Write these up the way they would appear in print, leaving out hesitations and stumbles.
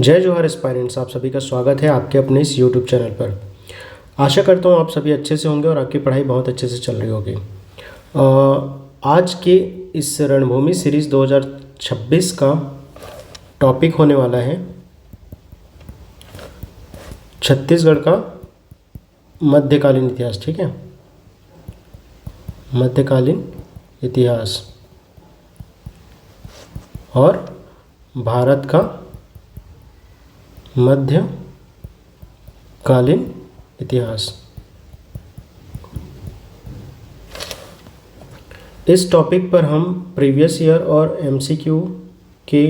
जय जोहार एस्पायरेंट्स, आप सभी का स्वागत है आपके अपने इस यूट्यूब चैनल पर। आशा करता हूँ आप सभी अच्छे से होंगे और आपकी पढ़ाई बहुत अच्छे से चल रही होगी। आज के इस रणभूमि सीरीज़ 2026 का टॉपिक होने वाला है छत्तीसगढ़ का मध्यकालीन इतिहास। ठीक है, मध्यकालीन इतिहास और भारत का मध्यकालीन इतिहास। इस टॉपिक पर हम प्रीवियस ईयर और एमसीक्यू के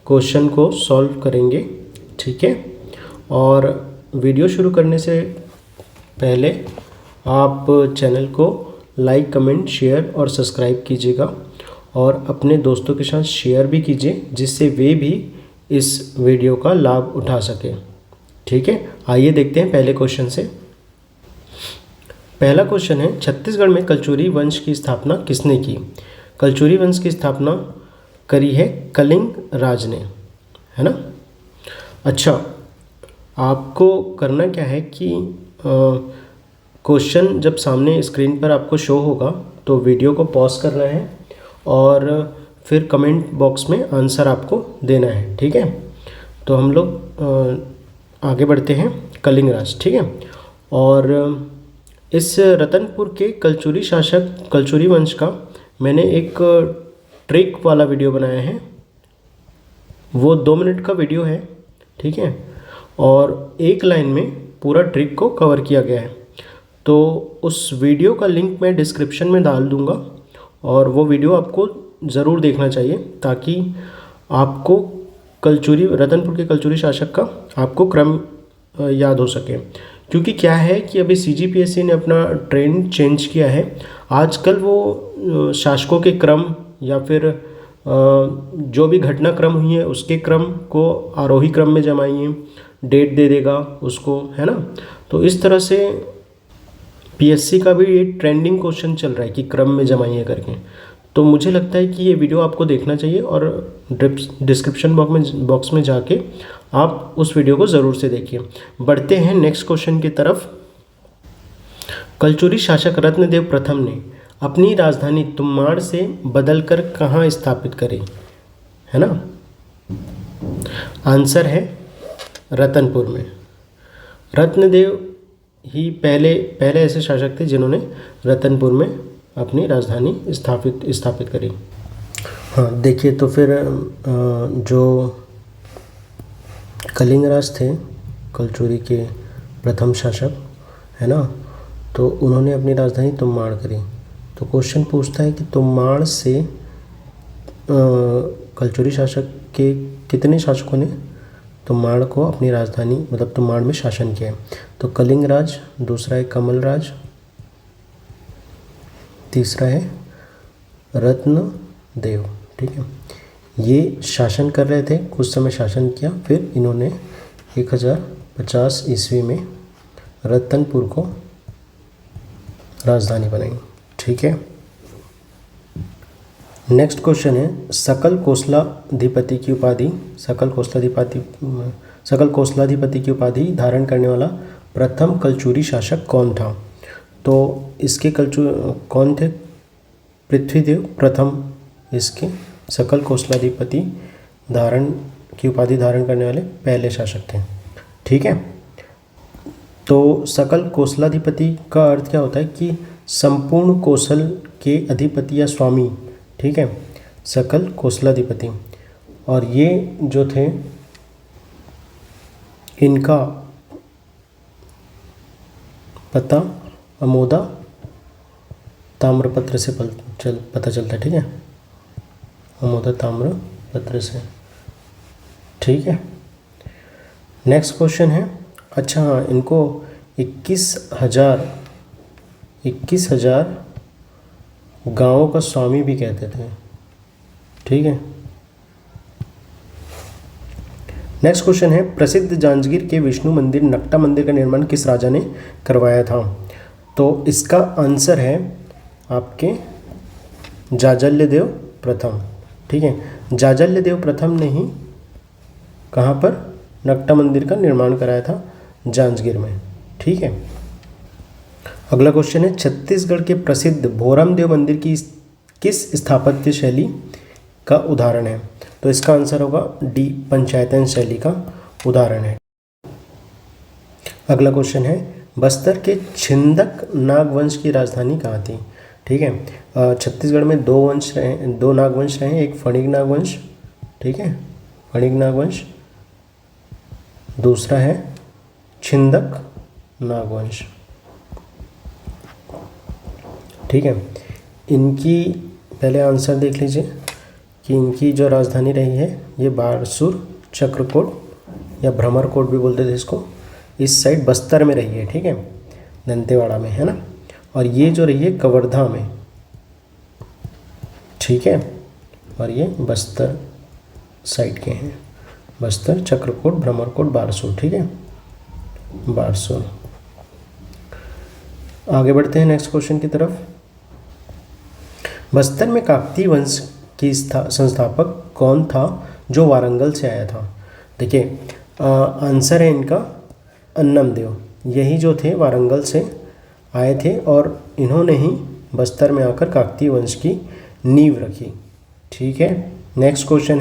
क्वेश्चन को सॉल्व करेंगे। ठीक है, और वीडियो शुरू करने से पहले आप चैनल को लाइक, कमेंट, शेयर और सब्सक्राइब कीजिएगा और अपने दोस्तों के साथ शेयर भी कीजिए जिससे वे भी इस वीडियो का लाभ उठा सके। ठीक है, आइए देखते हैं पहले क्वेश्चन से। पहला क्वेश्चन है, छत्तीसगढ़ में कलचुरी वंश की स्थापना किसने की? कलचुरी वंश की स्थापना करी है कलिंग राज ने, है ना। अच्छा, आपको करना क्या है कि क्वेश्चन जब सामने स्क्रीन पर आपको शो होगा तो वीडियो को पॉज करना है और फिर कमेंट बॉक्स में आंसर आपको देना है। ठीक है, तो हम लोग आगे बढ़ते हैं। कलिंग राज, ठीक है। और इस रतनपुर के कलचुरी शासक कलचुरी वंश का मैंने एक ट्रिक वाला वीडियो बनाया है, वो 2 मिनट का वीडियो है। ठीक है, और एक लाइन में पूरा ट्रिक को कवर किया गया है। तो उस वीडियो का लिंक मैं डिस्क्रिप्शन में डाल दूँगा और वो वीडियो आपको ज़रूर देखना चाहिए ताकि आपको रतनपुर के कलचुरी शासक का आपको क्रम याद हो सके। क्योंकि क्या है कि अभी सीजीपीएससी ने अपना ट्रेंड चेंज किया है। आजकल वो शासकों के क्रम या फिर जो भी घटनाक्रम हुई है उसके क्रम को आरोही क्रम में जमाइए, डेट दे देगा उसको, है ना। तो इस तरह से पीएससी का भी ये ट्रेंडिंग क्वेश्चन चल रहा है कि क्रम में जमाइए करके। तो मुझे लगता है कि ये वीडियो आपको देखना चाहिए और डिस्क्रिप्शन बॉक्स में जाके आप उस वीडियो को ज़रूर से देखिए। बढ़ते हैं नेक्स्ट क्वेश्चन की तरफ। कलचुरी शासक रत्नदेव प्रथम ने अपनी राजधानी तुम्माड़ से बदलकर कहाँ स्थापित करी, है ना। आंसर है रतनपुर में। रत्नदेव ही पहले ऐसे शासक थे जिन्होंने रतनपुर में अपनी राजधानी स्थापित करी। हाँ, देखिए तो फिर जो कलिंग राज थे कलचुरी के प्रथम शासक, है ना, तो उन्होंने अपनी राजधानी तुम्माड़ करी। तो क्वेश्चन पूछता है कि तुम्माड़ से कलचुरी शासक के कितने शासकों ने तुम्माड़ को अपनी राजधानी मतलब तुम्माड़ में शासन किया है? तो कलिंग राज, दूसरा है कमल राज, तीसरा है रत्नदेव। ठीक है, ये शासन कर रहे थे, कुछ समय शासन किया, फिर इन्होंने 1050 ईस्वी में रतनपुर को राजधानी बनाई। ठीक है, नेक्स्ट क्वेश्चन है, सकल कोसलाधिपति की उपाधि धारण करने वाला प्रथम कलचुरी शासक कौन था? तो इसके कौन थे? पृथ्वीदेव प्रथम इसके सकल कोसलाधिपति की उपाधि धारण करने वाले पहले शासक थे। ठीक है, तो सकल कोसलाधिपति का अर्थ क्या होता है कि संपूर्ण कौशल के अधिपति या स्वामी। ठीक है, सकल कोसलाधिपति। और ये जो थे इनका पता अमोदा ताम्रपत्र से पता चलता है। ठीक है, अमोदा ताम्रपत्र से। ठीक है, नेक्स्ट क्वेश्चन है, अच्छा हाँ, इनको 21,000 गांवों का स्वामी भी कहते थे। ठीक है, नेक्स्ट क्वेश्चन है, प्रसिद्ध जांजगीर के विष्णु मंदिर नकटा मंदिर का निर्माण किस राजा ने करवाया था? तो इसका आंसर है आपके जाजल्यदेव प्रथम। ठीक है, जाजल्यदेव प्रथम ने ही कहाँ पर नकटा मंदिर का निर्माण कराया था जांजगीर में। ठीक है। अगला क्वेश्चन है, छत्तीसगढ़ के प्रसिद्ध भोरमदेव मंदिर की किस स्थापत्य शैली का उदाहरण है? तो इसका आंसर होगा डी, पंचायतन शैली का उदाहरण है। अगला क्वेश्चन है, बस्तर के छिंदक नागवंश की राजधानी कहाँ थी? ठीक है। छत्तीसगढ़ में दो नागवंश रहे, एक फणिक नागवंश, ठीक है, फणिक नागवंश, दूसरा है छिंदक नागवंश। ठीक है। इनकी पहले आंसर देख लीजिए कि इनकी जो राजधानी रही है ये बारसूर, चक्रकोट या भ्रमरकोट भी बोलते थे इसको, इस साइड बस्तर में रही है। ठीक है, दंतेवाड़ा में, है ना। और ये जो रही है कवर्धा में। ठीक है, और ये बस्तर साइड के हैं, बस्तर, चक्रकोट, भ्रमरकोट, बारसूर। ठीक है, बारसूर। आगे बढ़ते हैं नेक्स्ट क्वेश्चन की तरफ। बस्तर में काकतीय वंश की संस्थापक कौन था जो वारंगल से आया था? देखिए, आंसर है इनका अन्नमदेव। यही जो थे वारंगल से आए थे और इन्होंने ही बस्तर में आकर काकतीय वंश की नींव रखी। ठीक है। नेक्स्ट क्वेश्चन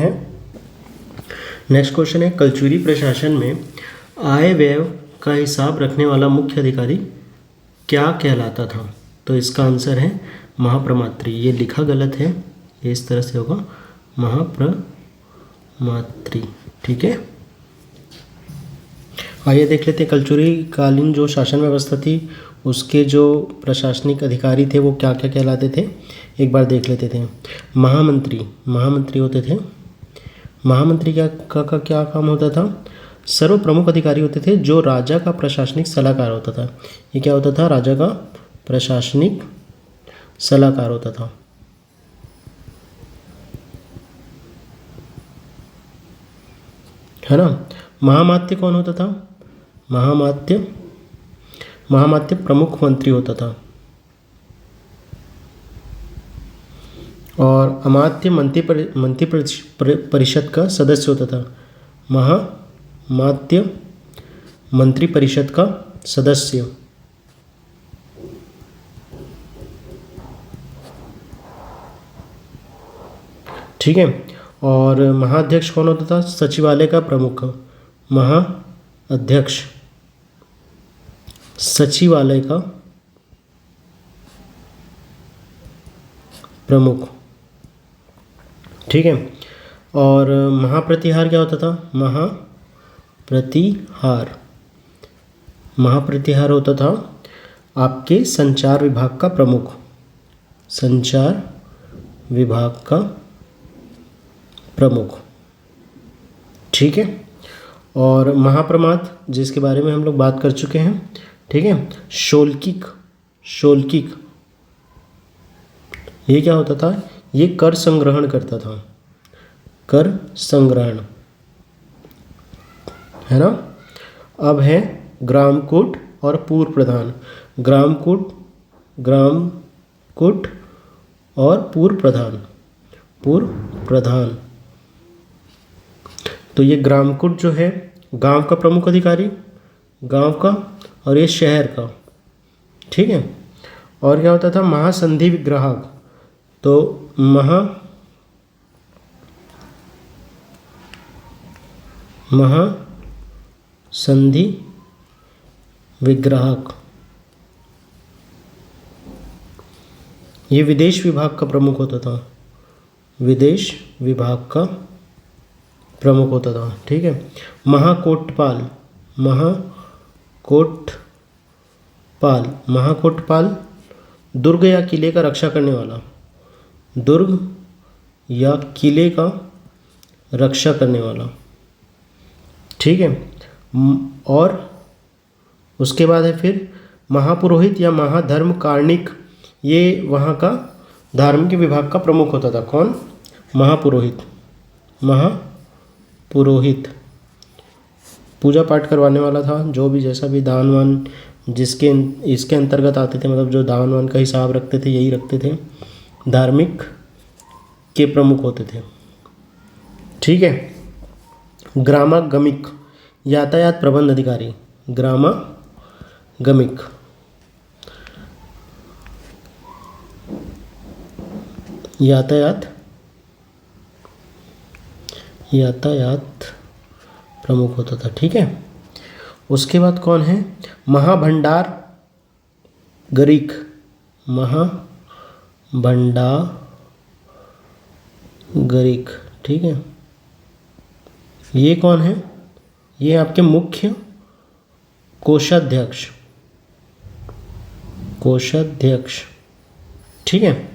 है, कलचुरी प्रशासन में आय व्यय का हिसाब रखने वाला मुख्य अधिकारी क्या कहलाता था? तो इसका आंसर है महाप्रमात्री। ये लिखा गलत है, ये इस तरह से होगा महाप्रमात्री। ठीक है। आइए देख लेते हैं कलचुरी कालीन जो शासन व्यवस्था थी उसके जो प्रशासनिक अधिकारी थे वो क्या क्या कहलाते थे, एक बार देख लेते थे। महामंत्री होते थे। महामंत्री क्या काम होता था? सर्व प्रमुख अधिकारी होते थे जो राजा का प्रशासनिक सलाहकार होता था। ये क्या होता था? राजा का प्रशासनिक सलाहकार होता था। है ना। महामात्य कौन होता था? महामात्य प्रमुख मंत्री होता था। और अमात्य मंत्री परिषद का सदस्य होता था। महामात्य मंत्री परिषद का सदस्य। ठीक है। और महाअध्यक्ष कौन होता था? सचिवालय का प्रमुख। महाअध्यक्ष सचिवालय का प्रमुख। ठीक है। और महाप्रतिहार क्या होता था? महाप्रतिहार होता था आपके संचार विभाग का प्रमुख। संचार विभाग का प्रमुख। ठीक है। और महाप्रमाद जिसके बारे में हम लोग बात कर चुके हैं। ठीक है। शोल्किक ये क्या होता था? ये कर संग्रहण करता था। कर संग्रहण, है ना। अब है ग्रामकूट और पूर्व प्रधान। ग्रामकूट और पूर्व प्रधान। तो ये ग्रामकूट जो है गांव का प्रमुख अधिकारी, गांव का, और ये शहर का। ठीक है। और क्या होता था? महासंधि विग्राहक। तो महासंधि विग्राहक ये विदेश विभाग का प्रमुख होता था। विदेश विभाग का प्रमुख होता था। ठीक है। महाकोटपाल दुर्ग या किले का रक्षा करने वाला। दुर्ग या किले का रक्षा करने वाला। ठीक है। और उसके बाद है फिर महापुरोहित या महाधर्म कार्णिक। ये वहाँ का धार्मिक विभाग का प्रमुख होता था। कौन? महापुरोहित पूजा पाठ करवाने वाला था। जो भी जैसा भी दान वान जिसके इसके अंतर्गत आते थे, मतलब जो दान वान का हिसाब रखते थे, यही रखते थे, धार्मिक के प्रमुख होते थे। ठीक है। ग्रामागमिक यातायात प्रबंध अधिकारी, ग्रामागमिक। यातायात प्रमुख होता था, ठीक है। उसके बाद कौन है, महाभंडार गरीक, महाभंडागरिक, ठीक है। ये कौन है, ये आपके मुख्य कोषाध्यक्ष, ठीक है।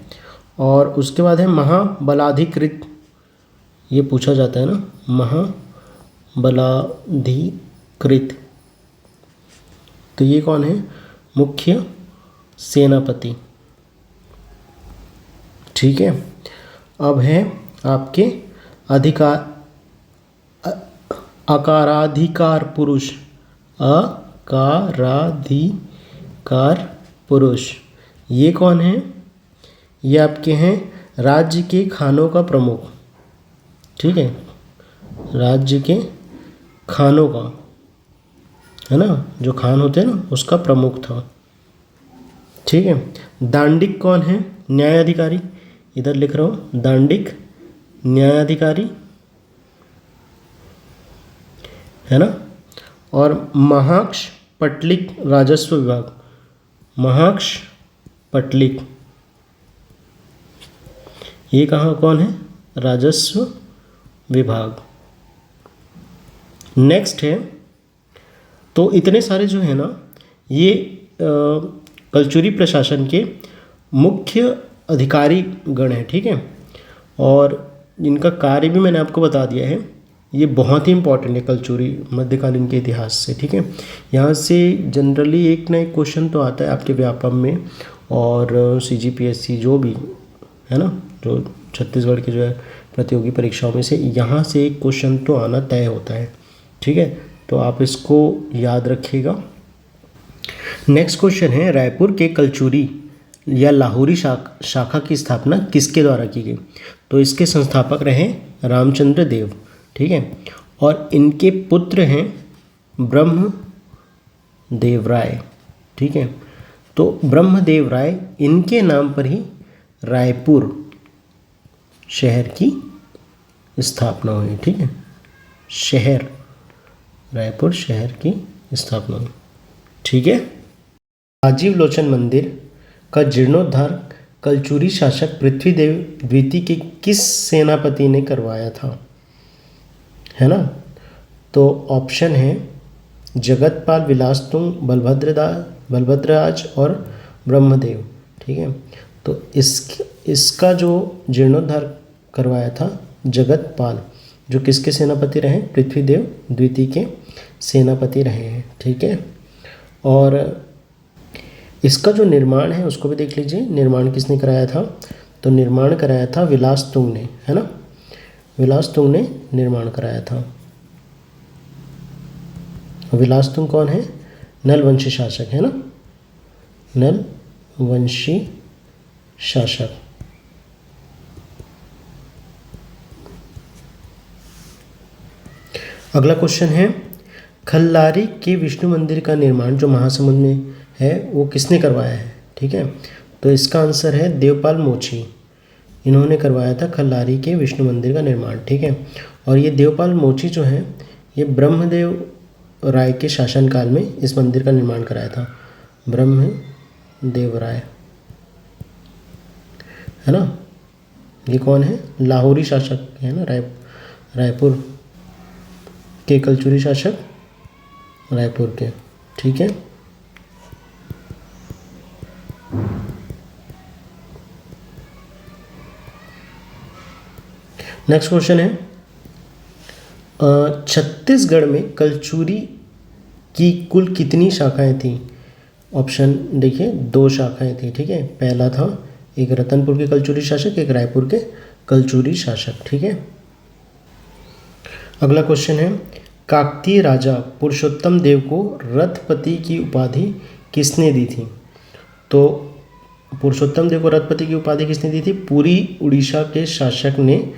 और उसके बाद है महाबलाधिकृत, ये पूछा जाता है ना, महाबलाधिकृत, तो ये कौन है, मुख्य सेनापति, ठीक है। अब है आपके अकाराधिकार पुरुष, ये कौन है, ये आपके हैं राज्य के खानों का प्रमुख, ठीक है, राज्य के खानों का, है ना, जो खान होते हैं ना उसका प्रमुख था, ठीक है। दांडिक कौन है, न्यायाधिकारी, इधर लिख रहा हूँ, दांडिक न्यायाधिकारी, है ना। और महाक्ष पटलिक राजस्व विभाग, महाक्ष पटलिक, ये कहाँ कौन है, राजस्व विभाग। नेक्स्ट है, तो इतने सारे जो है ना ये कलचुरी प्रशासन के मुख्य अधिकारी गण हैं, ठीक है। और इनका कार्य भी मैंने आपको बता दिया है, ये बहुत ही इंपॉर्टेंट है कलचुरी मध्यकालीन के इतिहास से, ठीक है। यहाँ से जनरली एक ना एक क्वेश्चन तो आता है आपके व्यापम में और CGPSC जो भी है ना, जो छत्तीसगढ़ के जो है प्रतियोगी परीक्षाओं में से यहाँ से एक क्वेश्चन तो आना तय होता है, ठीक है। तो आप इसको याद रखिएगा। नेक्स्ट क्वेश्चन है, रायपुर के कलचुरी या लाहौरी शाखा की स्थापना किसके द्वारा की गई? तो इसके संस्थापक रहे रामचंद्र देव, ठीक है। और इनके पुत्र हैं ब्रह्मदेव राय, ठीक है। तो ब्रह्मदेव राय, इनके नाम पर ही रायपुर शहर की स्थापना हुई, ठीक है। रायपुर शहर की स्थापना हुई, ठीक है। राजीव लोचन मंदिर का जीर्णोद्धार कलचुरी शासक पृथ्वीदेव द्वितीय के किस सेनापति ने करवाया था, है ना। तो ऑप्शन है जगतपाल, विलासतुंग, बलभद्रराज और ब्रह्मदेव, ठीक है। तो इसका जो जीर्णोद्धार करवाया था जगतपाल, जो किसके सेनापति रहे, पृथ्वीदेव द्वितीय के सेनापति रहे हैं, ठीक है। और इसका जो निर्माण है उसको भी देख लीजिए, निर्माण किसने कराया था, तो निर्माण कराया था विलासतुंग ने, है ना, विलासतुंग ने निर्माण कराया था। विलासतुंग कौन है, नलवंशी शासक, है ना, नलवंशी शासक। अगला क्वेश्चन है, खल्लारी के विष्णु मंदिर का निर्माण जो महासमुंद में है वो किसने करवाया है, ठीक है। तो इसका आंसर है देवपाल मोची, इन्होंने करवाया था खल्लारी के विष्णु मंदिर का निर्माण, ठीक है। और ये देवपाल मोची जो है ये ब्रह्मदेव राय के शासनकाल में इस मंदिर का निर्माण कराया था, ब्रह्मदेव राय, है ना। ये कौन है, लाहौरी शासक है ना, रायपुर के कलचुरी शासक, रायपुर के, ठीक है। नेक्स्ट क्वेश्चन है, छत्तीसगढ़ में कलचुरी की कुल कितनी शाखाएं थी? ऑप्शन देखिए, 2 शाखाएं थी, ठीक है। पहला था एक रतनपुर के कलचुरी शासक, एक रायपुर के कलचुरी शासक, ठीक है। अगला क्वेश्चन है, काकतीय राजा पुरुषोत्तम देव को रथपति की उपाधि किसने दी थी? तो पुरुषोत्तम देव को रथपति की उपाधि किसने दी थी? पूरी उड़ीसा के शासक ने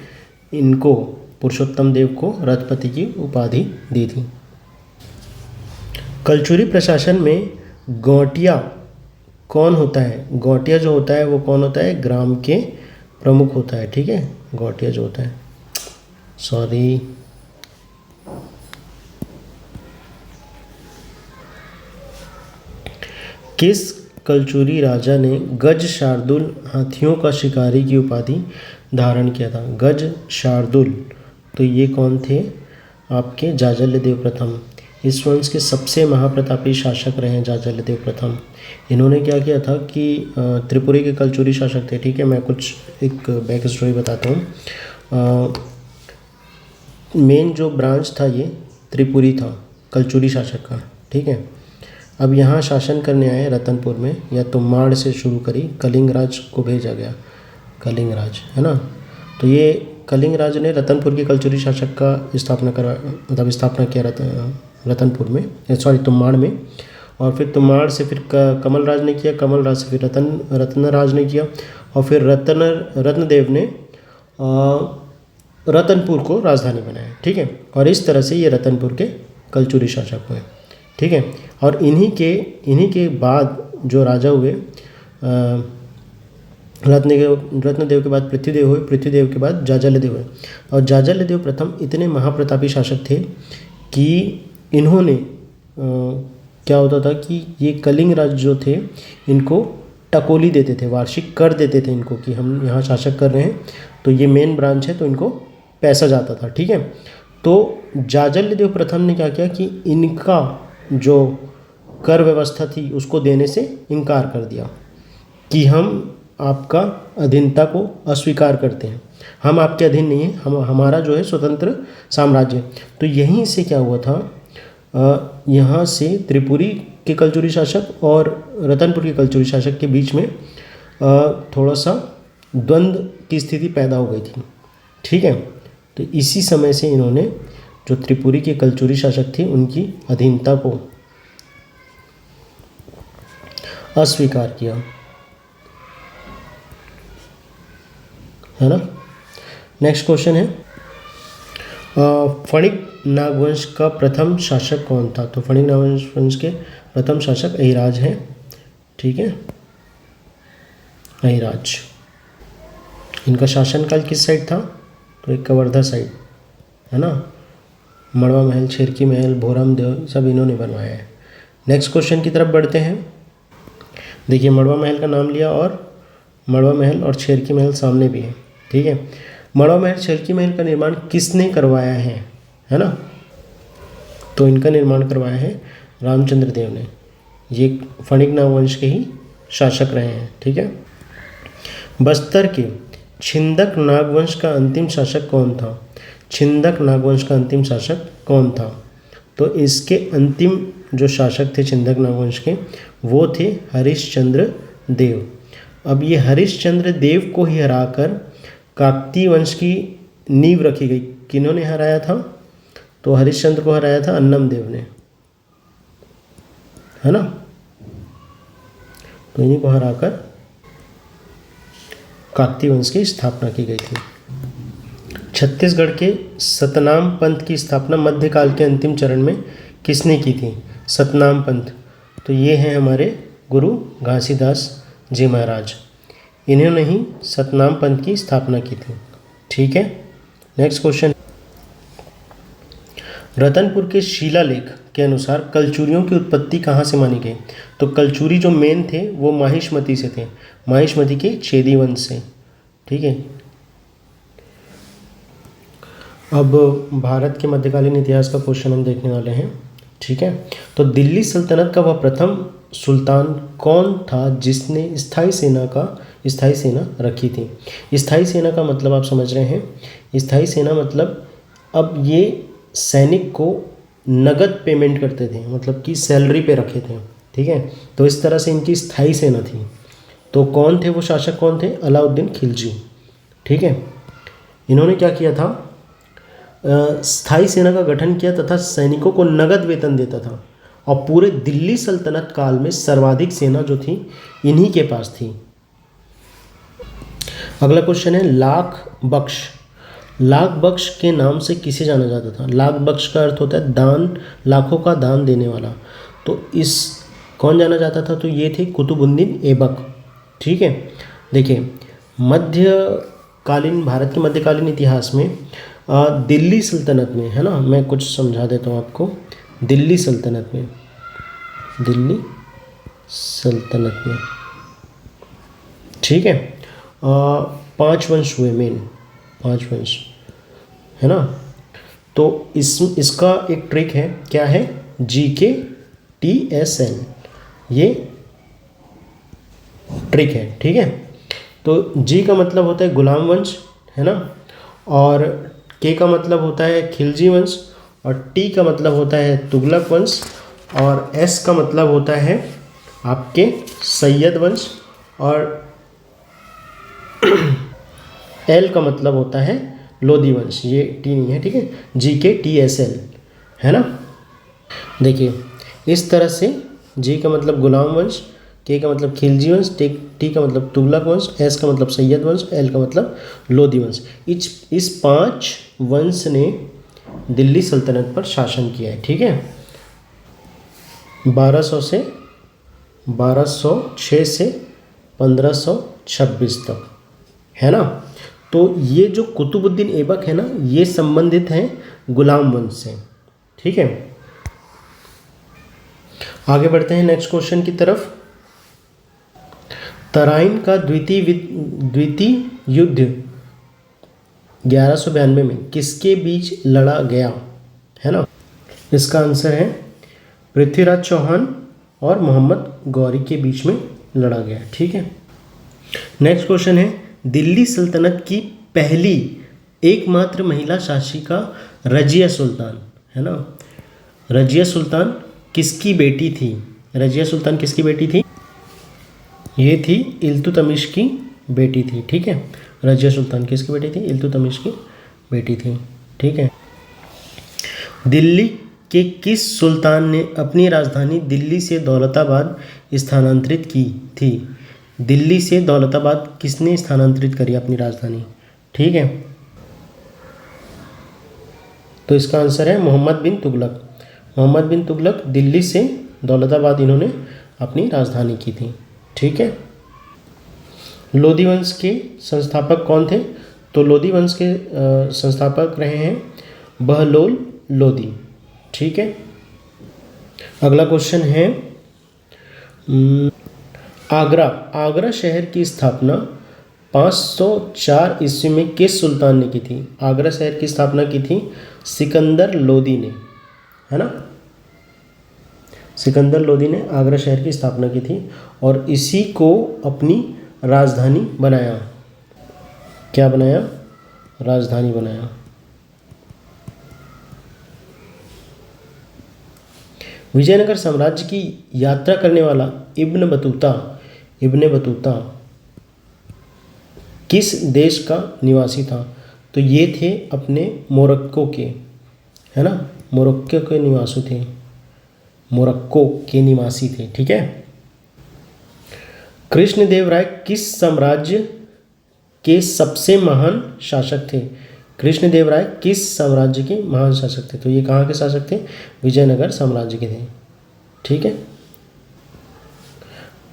इनको, पुरुषोत्तम देव को रथपति की उपाधि दी थी, कलचुरी प्रशासन में गौटिया कौन होता है? गौटिया जो होता है वो कौन होता है? ग्राम के प्रमुख होता है। ठीक है, गौटिया जो होता है, सॉरी, किस कलचुरी राजा ने गज शार्दुल हाथियों का शिकारी की उपाधि धारण किया था? गज शार्दुल, तो ये कौन थे? आपके जाजल्यदेव प्रथम। इस वंश के सबसे महाप्रतापी शासक रहे हैं जाजल्यदेव प्रथम। इन्होंने क्या किया था कि त्रिपुरी के कलचुरी शासक थे। ठीक है, मैं कुछ एक बैक स्टोरी बताता हूँ। मेन जो ब्रांच था ये त्रिपुरी था कलचुरी शासक का। ठीक है, अब यहाँ शासन करने आए रतनपुर में, या तो माड़ से शुरू करी, कलिंगराज को भेजा गया, कलिंगराज है ना। तो ये कलिंगराज ने रतनपुर के कलचुरी शासक का स्थापना किया रतनपुर में, सॉरी तुम्बाड़ में। और फिर तुम्बाड़ से फिर कमलराज ने किया, कमलराज से फिर रत्नराज ने किया, और फिर रत्नदेव ने रतनपुर को राजधानी बनाया। ठीक है, और इस तरह से ये रतनपुर के कलचुरी शासक हुए। ठीक है, और इन्हीं के बाद जो राजा हुए, रत्नदेव के बाद पृथ्वीदेव हुए, पृथ्वीदेव के बाद जाजल्यदेव हुए। और जाजल्यदेव प्रथम इतने महाप्रतापी शासक थे कि इन्होंने क्या होता था कि ये कलिंग राज जो थे इनको टकोली देते थे, वार्षिक कर देते थे इनको कि हम यहाँ शासक कर रहे हैं, तो ये मेन ब्रांच है तो इनको पैसा जाता था। ठीक है, तो जाजल्यदेव प्रथम ने क्या किया कि इनका जो कर व्यवस्था थी उसको देने से इनकार कर दिया कि हम आपका अधीनता को अस्वीकार करते हैं, हम आपके अधीन नहीं हैं, हमारा जो है स्वतंत्र साम्राज्य। तो यहीं से क्या हुआ था, यहाँ से त्रिपुरी के कलचुरी शासक और रतनपुर के कलचुरी शासक के बीच में थोड़ा सा द्वंद्व की स्थिति पैदा हो गई थी। ठीक है, तो इसी समय से इन्होंने जो त्रिपुरी के कलचुरी शासक थे उनकी अधीनता को अस्वीकार किया, है ना। नेक्स्ट क्वेश्चन है, फणिक नागवंश का प्रथम शासक कौन था? तो फणिक नागवंश के प्रथम शासक अहिराज हैं। ठीक है, अहिराज। इनका शासनकाल किस साइड था? तो एक कवर्धा साइड, है ना। मड़वा महल, छेरकी महल, भोरम देव सब इन्होंने बनवाया है। नेक्स्ट क्वेश्चन की तरफ बढ़ते हैं। देखिए, मड़वा महल का नाम लिया और मड़वा महल और छेरकी महल सामने भी है। ठीक है, मड़वा महल, छेरकी महल का निर्माण किसने करवाया है ना। तो इनका निर्माण करवाया है रामचंद्र देव ने। ये फणिक नागवंश के ही शासक रहे हैं। ठीक है, बस्तर के छिंदक नागवंश का अंतिम शासक कौन था? छिंदक नागवंश का अंतिम शासक कौन था? तो इसके अंतिम जो शासक थे छिंदक नागवंश के, वो थे हरिश्चंद्र देव। अब ये हरिश्चंद्र देव को ही हराकर काकतीय वंश की नींव रखी गई। किन्होंने हराया था? तो हरिश्चंद्र को हराया था अन्नम देव ने, है ना। तो इन्हीं को हराकर काकतीय वंश की स्थापना की गई थी। छत्तीसगढ़ के सतनाम पंथ की स्थापना मध्यकाल के अंतिम चरण में किसने की थी? सतनाम पंथ, तो ये हैं हमारे गुरु घासीदास जी महाराज। इन्होंने ही सतनाम पंथ की स्थापना की थी। ठीक है, नेक्स्ट क्वेश्चन, रतनपुर के शिलालेख के अनुसार कलचुरियों की उत्पत्ति कहाँ से मानी गई? तो कलचुरी जो मेन थे वो माहिष्मती से थे, माहिष्मती के चेदी वंश से। ठीक है, अब भारत के मध्यकालीन इतिहास का क्वेश्चन हम देखने वाले हैं। ठीक है, तो दिल्ली सल्तनत का वह प्रथम सुल्तान कौन था जिसने स्थायी सेना रखी थी? स्थायी सेना का मतलब आप समझ रहे हैं। स्थायी सेना मतलब अब ये सैनिक को नगद पेमेंट करते थे, मतलब कि सैलरी पे रखे थे। ठीक है, तो इस तरह से इनकी स्थायी सेना थी। तो कौन थे वो शासक, कौन थे? अलाउद्दीन खिलजी। ठीक है, इन्होंने क्या किया था, स्थायी सेना का गठन किया तथा सैनिकों को नगद वेतन देता था। और पूरे दिल्ली सल्तनत काल में सर्वाधिक सेना जो थी इन्हीं के पास थी। अगला क्वेश्चन है, लाख बख्श। लाख बख्श के नाम से किसे जाना जाता था? लाख बख्श का अर्थ होता है दान, लाखों का दान देने वाला। तो इस कौन जाना जाता था, तो ये थे कुतुबुद्दीन ऐबक। ठीक है, देखिए भारत के मध्यकालीन इतिहास में दिल्ली सल्तनत में, है ना, मैं कुछ समझा देता हूँ आपको। दिल्ली सल्तनत में, दिल्ली सल्तनत में, ठीक है, 5 वंश हुए, मेन 5 वंश, है ना। तो इसका एक ट्रिक है, क्या है, GKTSL, ये ट्रिक है। ठीक है, तो जी का मतलब होता है गुलाम वंश, है ना, और के का मतलब होता है खिलजी वंश, और टी का मतलब होता है तुगलक वंश, और एस का मतलब होता है आपके सैयद वंश, और एल का मतलब होता है लोधी वंश। ये टी नहीं है, ठीक है, GKTSL, है ना। देखिए इस तरह से जी का मतलब गुलाम वंश, के का मतलब खिलजी वंश, टी का मतलब तुगलक वंश, एस का मतलब सैयद वंश, एल का मतलब लोधी वंश। इस 5 वंश ने दिल्ली सल्तनत पर शासन किया है। ठीक है, 1206 से 1526 तक, है ना। तो ये जो कुतुबुद्दीन ऐबक है ना, ये संबंधित हैं गुलाम वंश से। ठीक है, आगे बढ़ते हैं नेक्स्ट क्वेश्चन की तरफ। तराइन का द्वितीय युद्ध 1192 में किसके बीच लड़ा गया, है ना। इसका आंसर है पृथ्वीराज चौहान और मोहम्मद गौरी के बीच में लड़ा गया। ठीक है, नेक्स्ट क्वेश्चन है, दिल्ली सल्तनत की पहली एकमात्र महिला शासिका रजिया सुल्तान, है ना। रजिया सुल्तान किसकी बेटी थी, रजिया सुल्तान किसकी बेटी थी, ये थी इल्तुतमिश की बेटी थी। ठीक है, रजिया सुल्तान किसकी बेटी थी, इल्तुतमिश की बेटी थी। ठीक है, दिल्ली के किस सुल्तान ने अपनी राजधानी दिल्ली से दौलताबाद स्थानांतरित की थी, दिल्ली से दौलताबाद किसने स्थानांतरित करी अपनी राजधानी। ठीक है, तो इसका आंसर है मोहम्मद बिन तुगलक। मोहम्मद बिन तुगलक दिल्ली से दौलताबाद इन्होंने अपनी राजधानी की थी। ठीक है, लोधी वंश के संस्थापक कौन थे, तो लोधी वंश के संस्थापक रहे हैं बहलोल लोधी। ठीक है, अगला क्वेश्चन है, आगरा शहर की स्थापना 504 ईस्वी में किस सुल्तान ने की थी। आगरा शहर की स्थापना की थी सिकंदर लोदी ने, है ना। सिकंदर लोदी ने आगरा शहर की स्थापना की थी और इसी को अपनी राजधानी बनाया। क्या बनाया, राजधानी बनाया। विजयनगर साम्राज्य की यात्रा करने वाला इब्न बतूता किस देश का निवासी था, तो ये थे अपने मोरक्को के, है ना, मोरक्को के निवासी थे, मोरक्को के निवासी थे। ठीक है, कृष्णदेवराय किस साम्राज्य के सबसे महान शासक थे, कृष्णदेवराय किस साम्राज्य के महान शासक थे, तो ये कहाँ के शासक थे, विजयनगर साम्राज्य के थे। ठीक है,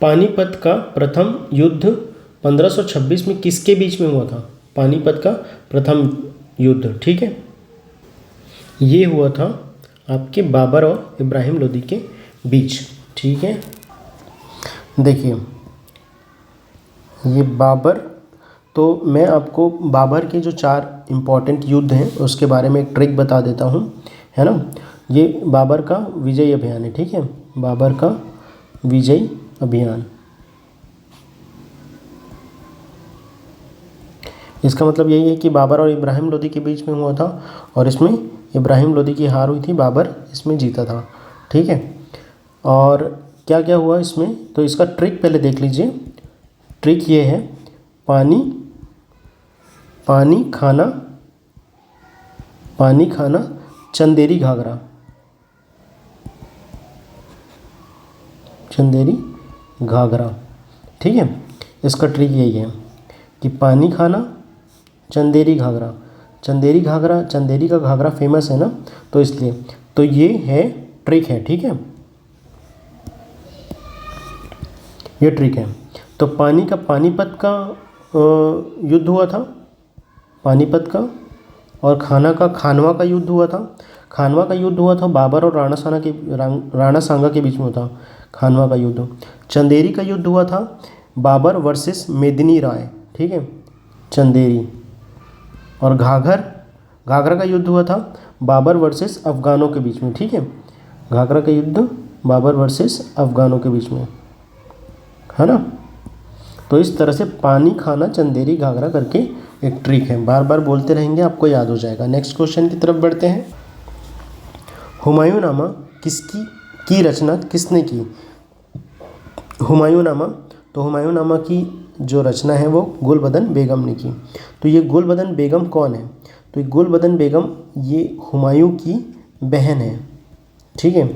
पानीपत का प्रथम युद्ध 1526 में किसके बीच में हुआ था, पानीपत का प्रथम युद्ध। ठीक है, ये हुआ था आपके बाबर और इब्राहिम लोदी के बीच। ठीक है, देखिए ये बाबर, तो मैं आपको बाबर के जो 4 इम्पॉर्टेंट युद्ध हैं उसके बारे में एक ट्रिक बता देता हूँ, है ना। ये बाबर का विजय अभियान है। ठीक है, बाबर का विजय अभियान, इसका मतलब यही है कि बाबर और इब्राहिम लोदी के बीच में हुआ था और इसमें इब्राहिम लोदी की हार हुई थी, बाबर इसमें जीता था। ठीक है, और क्या क्या हुआ इसमें, तो इसका ट्रिक पहले देख लीजिए। ट्रिक ये है, पानी खाना चंदेरी घाघरा, ठीक है, इसका ट्रिक यही है कि पानी खाना चंदेरी घाघरा, चंदेरी का घाघरा फेमस है ना, तो इसलिए, तो ये है ट्रिक है। ठीक है, ये ट्रिक है। तो पानीपत का युद्ध हुआ था, पानीपत का, और खानवा का युद्ध हुआ था। खानवा का युद्ध हुआ था बाबर और राणा सांगा के बीच में हुआ था खानवा का युद्ध। चंदेरी का युद्ध हुआ था बाबर वर्सेस मेदिनी राय, ठीक है, चंदेरी। और घाघरा का युद्ध हुआ था बाबर वर्सेस अफ़गानों के बीच में, ठीक है, घाघरा का युद्ध बाबर वर्सेस अफ़गानों के बीच में, है ना। तो इस तरह से पानी, खाना, चंदेरी, घाघरा करके एक ट्रिक है, बार बार बोलते रहेंगे आपको याद हो जाएगा। नेक्स्ट क्वेश्चन की तरफ बढ़ते हैं। हुमायूंनामा की रचना किसने की? हुमायूंनामा, तो हुमायूंनामा की जो रचना है वो गुलबदन बेगम ने की। तो ये गुलबदन बेगम कौन है? तो ये गुलबदन बेगम ये हुमायूं की बहन है, ठीक है।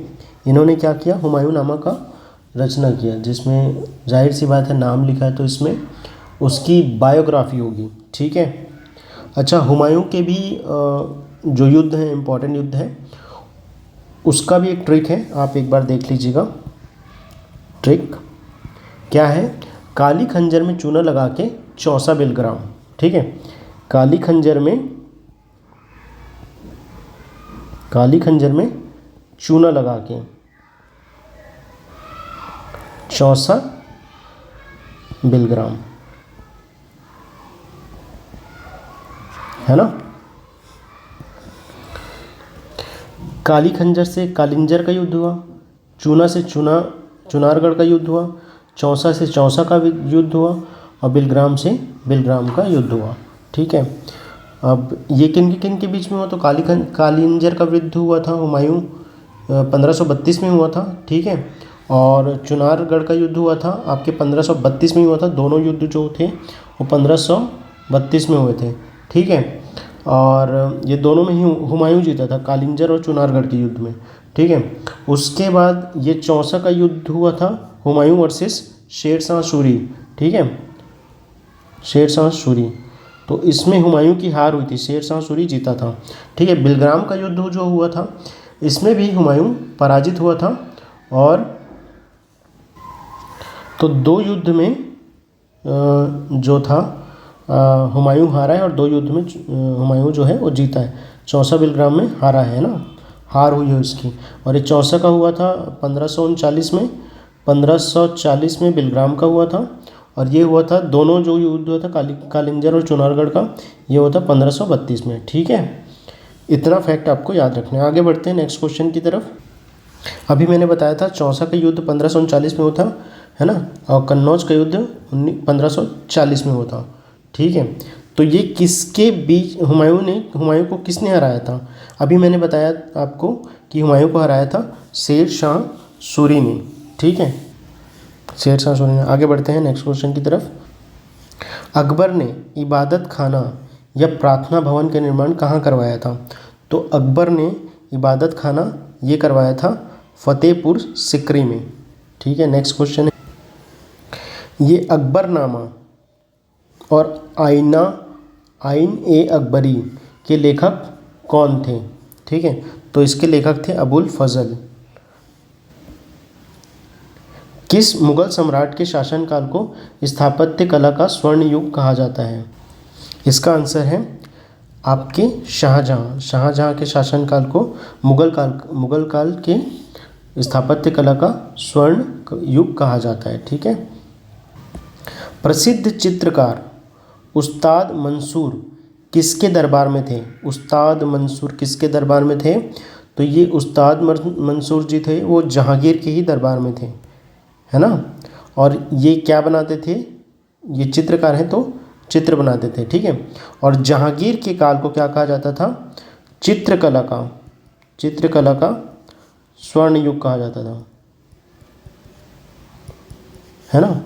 इन्होंने क्या किया? हुमायूंनामा का रचना किया, जिसमें जाहिर सी बात है नाम लिखा है तो इसमें उसकी बायोग्राफी होगी, ठीक है। अच्छा, हुमायूं के भी जो युद्ध है, इम्पोर्टेंट युद्ध है, उसका भी एक ट्रिक है, आप एक बार देख लीजिएगा। ट्रिक क्या है? काली खंजर में चूना लगा के चौसा बिलग्राम, ठीक है। काली खंजर में चूना लगा के चौसा बिलग्राम, है ना। काली खंजर से कालिंजर का युद्ध हुआ, चूना से चुनारगढ़ का युद्ध हुआ, चौसा से चौसा का युद्ध हुआ, और बिलग्राम से बिलग्राम का युद्ध हुआ, ठीक है। अब ये किन के बीच में हुआ? तो कालिंजर का युद्ध हुआ था हुमायूं 1532 में हुआ था, ठीक है। और चुनारगढ़ का युद्ध हुआ था आपके 1532 में हुआ था। दोनों युद्ध जो थे वो 1532 में हुए थे, ठीक है। और ये दोनों में ही हुमायूं जीता था, कालिंजर और चुनारगढ़ के युद्ध में, ठीक है। उसके बाद ये चौसा का युद्ध हुआ था हुमायूं वर्सेस शेरशाह सूरी, ठीक है, शेरशाह सूरी। तो इसमें हुमायूं की हार हुई थी, शेरशाह सूरी जीता था, ठीक है। बिलग्राम का युद्ध जो हुआ था इसमें भी हुमायूं पराजित हुआ था। और तो दो युद्ध में जो था हुमायूं हारा है, और दो युद्ध में हुमायूं जो है वो जीता है। चौसा बिलग्राम में हारा है ना, हार हुई है उसकी। और ये चौसा का हुआ था 1539 में, 1540 में बिलग्राम का हुआ था। और ये हुआ था, दोनों जो युद्ध हुआ था कालिंजर और चुनारगढ़ का, ये हुआ था 1532 में, ठीक है। इतना फैक्ट आपको याद रखना है। आगे बढ़ते हैं नेक्स्ट क्वेश्चन की तरफ। अभी मैंने बताया था चौसा का युद्ध 1539 में हुआ था, है ना, और कन्नौज का युद्ध 1540 में हुआ था, ठीक है। तो ये किसके बीच हुमायूं को किसने हराया था? अभी मैंने बताया आपको कि हुमायूं को हराया था शेरशाह सूरी ने, ठीक है, शेरशाह सूरी ने। आगे बढ़ते हैं नेक्स्ट क्वेश्चन की तरफ। अकबर ने इबादत खाना या प्रार्थना भवन का निर्माण कहाँ करवाया था? तो अकबर ने इबादत खाना ये करवाया था फतेहपुर सिकरी में, ठीक है। नेक्स्ट क्वेश्चन है, ये अकबरनामा और आइन ए अकबरी के लेखक कौन थे? ठीक है, तो इसके लेखक थे अबुल फजल। किस मुगल सम्राट के शासनकाल को स्थापत्य कला का स्वर्ण युग कहा जाता है? इसका आंसर है आपके शाहजहाँ के शासनकाल को मुगल काल के स्थापत्य कला का स्वर्ण युग कहा जाता है, ठीक है। प्रसिद्ध चित्रकार उस्ताद मंसूर किसके दरबार में थे? उस्ताद मंसूर किसके दरबार में थे? तो ये उस्ताद मंसूर जी थे, वो जहांगीर के ही दरबार में थे, है ना। और ये क्या बनाते थे? ये चित्रकार हैं तो चित्र बनाते थे, ठीक है। और जहांगीर के काल को क्या कहा जाता था? चित्रकला का स्वर्ण युग कहा जाता था, है ना।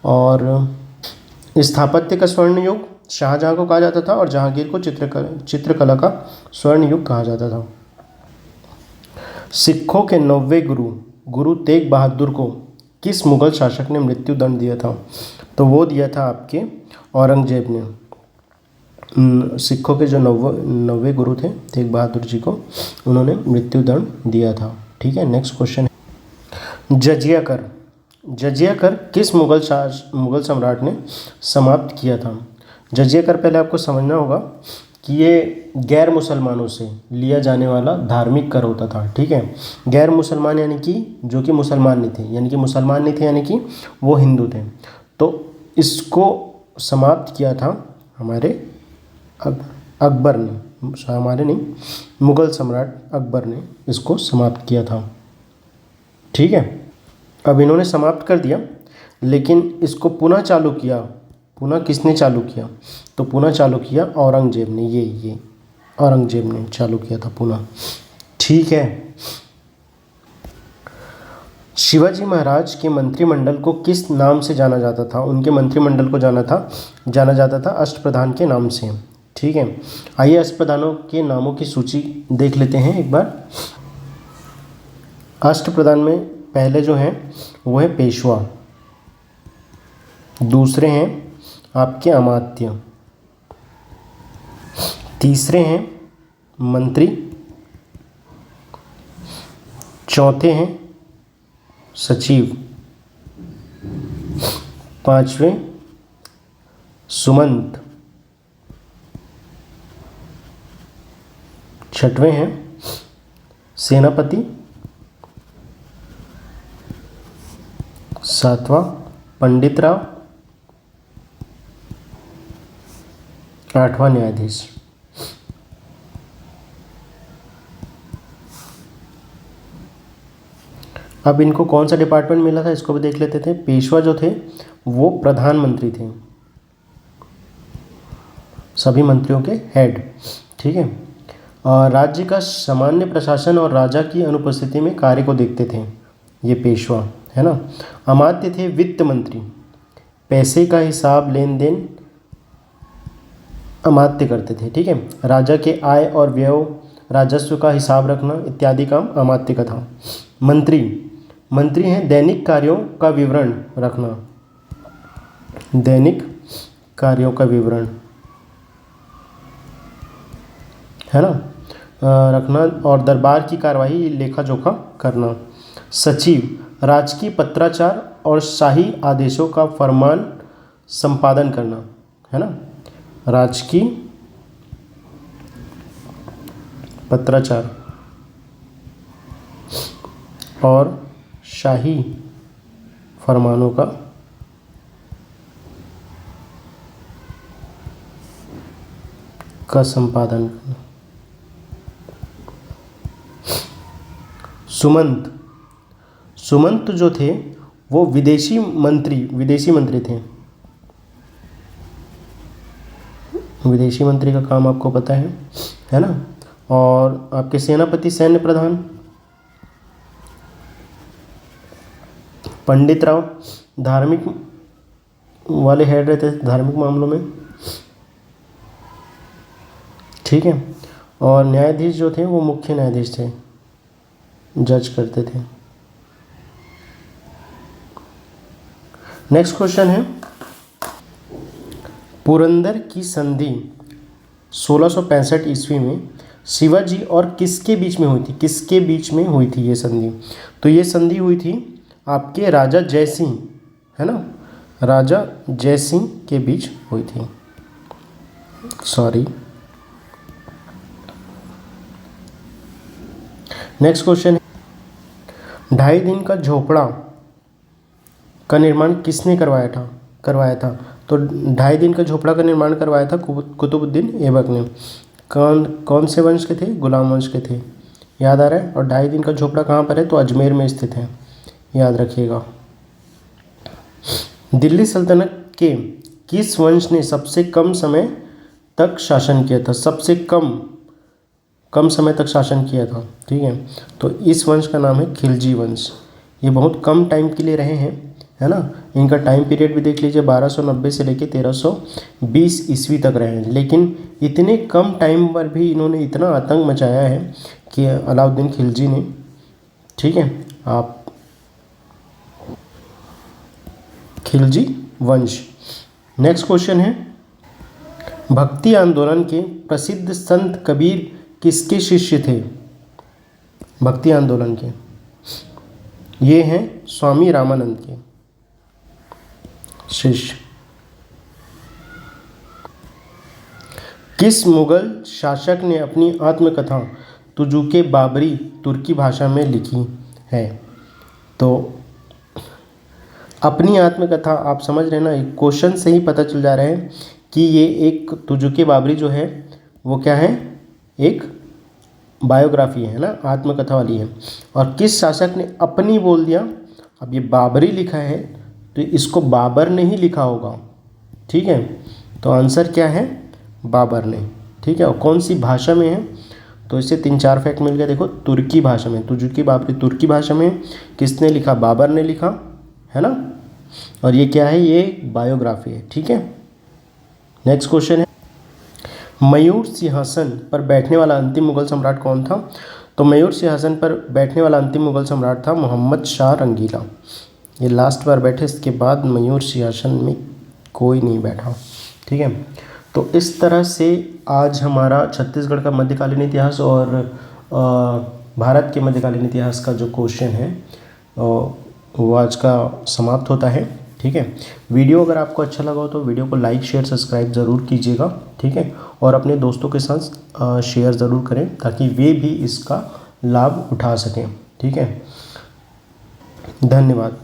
और स्थापत्य का स्वर्ण युग शाहजहाँ को कहा जाता था, और जहांगीर को चित्रकला का स्वर्ण युग कहा जाता था। सिखों के 90वें गुरु तेग बहादुर को किस मुगल शासक ने मृत्यु दंड दिया था? तो वो दिया था आपके औरंगजेब ने। सिखों के जो 90वें गुरु थे तेग बहादुर जी को, उन्होंने मृत्यु दंड दिया था, ठीक है। नेक्स्ट क्वेश्चन है, जजिया कर जजिया कर किस मुगल सम्राट ने समाप्त किया था? जजिया कर पहले आपको समझना होगा कि ये गैर मुसलमानों से लिया जाने वाला धार्मिक कर होता था। ठीक है, गैर मुसलमान यानी कि जो कि मुसलमान नहीं थे, यानी कि मुसलमान नहीं थे यानी कि वो हिंदू थे। तो इसको समाप्त किया था हमारे अकबर ने, हमारे नहीं, मुग़ल सम्राट अकबर ने इसको समाप्त किया था। ठीक है, अब इन्होंने समाप्त कर दिया, लेकिन इसको पुनः चालू किया। पुनः किसने चालू किया? तो पुनः चालू किया औरंगजेब ने। ये औरंगजेब ने चालू किया था पुनः। ठीक है, शिवाजी महाराज के मंत्रिमंडल को किस नाम से जाना जाता था? उनके मंत्रिमंडल को जाना जाता था अष्टप्रधान के नाम से। ठीक है, आइए अष्टप्रधानों के नामों की सूची देख लेते हैं एक बार। अष्टप्रधान में पहले जो हैं वो है पेशवा, दूसरे हैं आपके अमात्य, तीसरे हैं मंत्री, चौथे हैं सचिव, पांचवें सुमंत, छठवें हैं सेनापति, सातवां पंडित राव, आठवां न्यायाधीश। अब इनको कौन सा डिपार्टमेंट मिला था इसको भी देख लेते थे। पेशवा जो थे वो प्रधानमंत्री थे, सभी मंत्रियों के हेड। ठीक है, और राज्य का सामान्य प्रशासन और राजा की अनुपस्थिति में कार्य को देखते थे, ये पेशवा है ना। अमात्य थे वित्त मंत्री, पैसे का हिसाब लेन देन अमात्य करते थे। ठीक है, राजा के आय और व्यय, राजस्व का हिसाब रखना इत्यादि काम अमात्य का था। मंत्री हैं दैनिक कार्यों का विवरण रखना, दैनिक कार्यों का विवरण है ना रखना, और दरबार की कार्यवाही लेखा जोखा करना। सचिव राजकीय पत्राचार और शाही आदेशों का फरमान संपादन करना, है ना। राजकीय पत्राचार और शाही फरमानों का संपादन करना। सुमंत जो थे वो विदेशी मंत्री थे। विदेशी मंत्री का काम आपको पता है ना। और आपके सेनापति सैन्य प्रधान। पंडित राव धार्मिक वाले हेड रहते थे धार्मिक मामलों में। ठीक है, और न्यायाधीश जो थे वो मुख्य न्यायाधीश थे, जज करते थे। नेक्स्ट क्वेश्चन है, पुरंदर की संधि 1665 ईस्वी में शिवाजी और किसके बीच में हुई थी? किसके बीच में हुई थी ये संधि? तो ये संधि हुई थी आपके राजा जयसिंह, है ना, राजा जयसिंह के बीच हुई थी। सॉरी। नेक्स्ट क्वेश्चन है, 2.5 दिन का झोपड़ा का निर्माण किसने करवाया था? तो 2.5 दिन का झोपड़ा का निर्माण करवाया था कुतुबुद्दीन ऐबक ने। कौन से वंश के थे? गुलाम वंश के थे, याद आ रहा है। और 2.5 दिन का झोपड़ा कहाँ पर है? तो अजमेर में स्थित है, याद रखिएगा। दिल्ली सल्तनत के किस वंश ने सबसे कम समय तक शासन किया था? सबसे कम समय तक शासन किया था। ठीक है, तो इस वंश का नाम है खिलजी वंश। ये बहुत कम टाइम के लिए रहे हैं, है ना। इनका टाइम पीरियड भी देख लीजिए, 1290 से लेकर 1320 ईस्वी तक रहे हैं। लेकिन इतने कम टाइम पर भी इन्होंने इतना आतंक मचाया है कि अलाउद्दीन खिलजी ने। ठीक है, आप खिलजी वंश। नेक्स्ट क्वेश्चन है, भक्ति आंदोलन के प्रसिद्ध संत कबीर किसके शिष्य थे? भक्ति आंदोलन के ये हैं स्वामी रामानंद के। शीश। किस मुगल शासक ने अपनी आत्मकथा तुजुके बाबरी तुर्की भाषा में लिखी है? तो अपनी आत्मकथा, आप समझ रहे हैं ना, क्वेश्चन से ही पता चल जा रहा है कि ये एक तुजुके बाबरी जो है वो क्या है, एक बायोग्राफी है ना, आत्मकथा वाली है। और किस शासक ने अपनी बोल दिया, अब ये बाबरी लिखा है तो इसको बाबर ने ही लिखा होगा, ठीक है। तो आंसर क्या है, बाबर ने, ठीक है। और कौन सी भाषा में है, तो इससे 3-4 फैक्ट मिल गया। देखो, तुर्की भाषा में, तुजुकी बाबरी तुर्की भाषा में, किसने लिखा, बाबर ने लिखा है ना। और ये क्या है, ये बायोग्राफी है, ठीक है। नेक्स्ट क्वेश्चन है, मयूर सिंहासन पर बैठने वाला अंतिम मुगल सम्राट कौन था? तो मयूर सिंहासन पर बैठने वाला अंतिम मुगल सम्राट था मोहम्मद शाह रंगीला। ये लास्ट बार बैठे, इसके बाद मयूर सिंहासन में कोई नहीं बैठा, ठीक है। तो इस तरह से आज हमारा छत्तीसगढ़ का मध्यकालीन इतिहास और भारत के मध्यकालीन इतिहास का जो क्वेश्चन है वो आज का समाप्त होता है, ठीक है। वीडियो अगर आपको अच्छा लगा हो तो वीडियो को लाइक शेयर सब्सक्राइब ज़रूर कीजिएगा, ठीक है। और अपने दोस्तों के साथ शेयर ज़रूर करें ताकि वे भी इसका लाभ उठा सकें, ठीक है। धन्यवाद।